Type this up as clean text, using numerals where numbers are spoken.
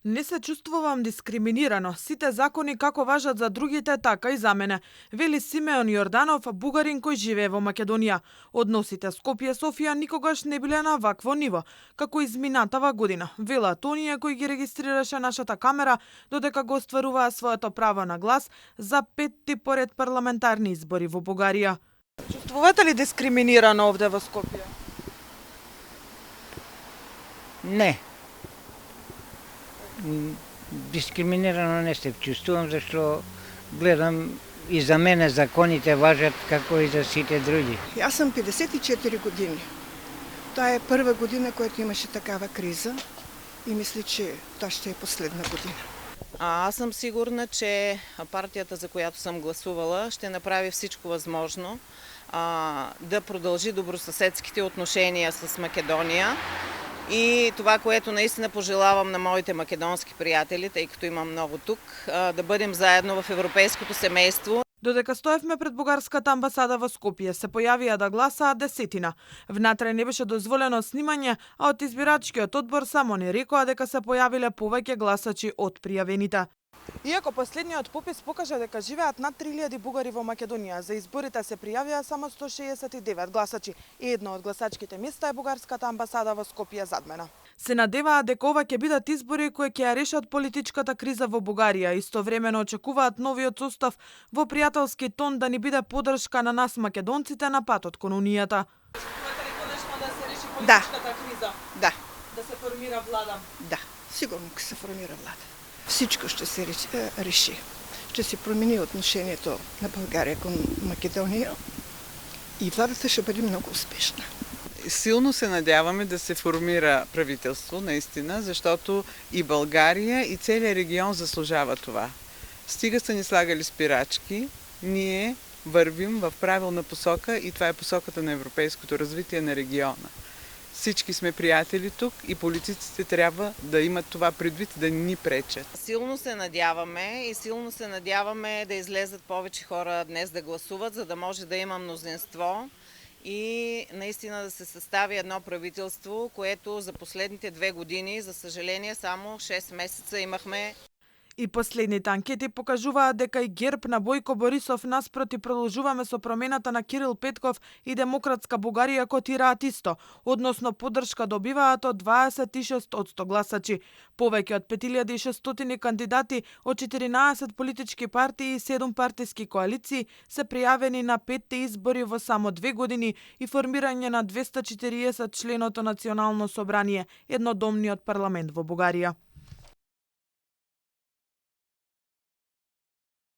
Не се чувствувам дискриминирано. Сите закони како важат за другите, така и за мене, вели Симеон Јорданов, бугарин кој живее во Македонија. Односите Скопје-Софија никогаш не биле на вакво ниво, како изминатава година, велат оние кои ги регистрираше нашата камера, додека го остваруваа своето право на глас за 5-ти поред парламентарни избори во Бугарија. Чувствувате ли дискриминирано овде во Скопје? Не. Дискриминирано не се чувствувам, зашто гледам и за мене законите важат како и за сите други. Јас сум 54 години. Тоа е прва година која имаше такава криза и мисля, че тоа ще е последна година. Аз съм сигурна, че партията, за която съм гласувала, ще направи всичко възможно да продължи добросъседските отношения с Македония. И това, което наистина пожелавам на моите македонски приятели, тъй като имам много тук, да бъдем заедно в европейското семейство. Додека стоевме пред бугарската амбасада во Скопје, се појавија да гласаат десетина. Внатре не беше дозволено снимање, а од избирачкиот одбор само не рекоа дека се појавиле повеќе гласачи од пријавените. Иако последниот попис покажа дека живеат над 3000 бугари во Македонија, за изборите се пријавија само 169 гласачи и едно од гласачките места е бугарската амбасада во Скопје зад мене. Се надеваат дека ова ќе бидат избори кои ќе ја решат политичката криза во Бугарија. Истовремено очекуваат новиот состав во пријателски тон да ни биде поддршка на нас македонците на патот кон Унијата. Очекувате ли конечно да се реши политичката криза? Да. Да се формира влада? Да, сигурно ќе се формира влада. Всичко ще се реши. Ще се промени отношението на България кон Македонија и владата ще бъде много успешна. Силно се надяваме да се формира правителство, наистина, защото и България, и целият регион заслужава това. Стига са ни слагали спирачки, ние вървим в правилна посока и това е посоката на европейското развитие на региона. Всички сме приятели тук и политиците трябва да имат това предвид, да ни пречат. Силно се надяваме да излезат повече хора днес да гласуват, за да може да има мнозинство и наистина да се състави едно правителство, което за последните 2 години, за съжаление, само 6 месеца имахме. И последните анкети покажуваат дека и ГЕРБ на Бојко Борисов наспроти продолжуваме со промената на Кирил Петков и Демократска Бугарија котираат исто, односно поддршка добиваат од 26% гласачи. Повеќе од 5600 кандидати од 14 политички партии и 7 партиски коалиции се пријавени на 5 избори во само 2 години и формирање на 240 членото Национално собрание, еднодомниот парламент во Бугарија.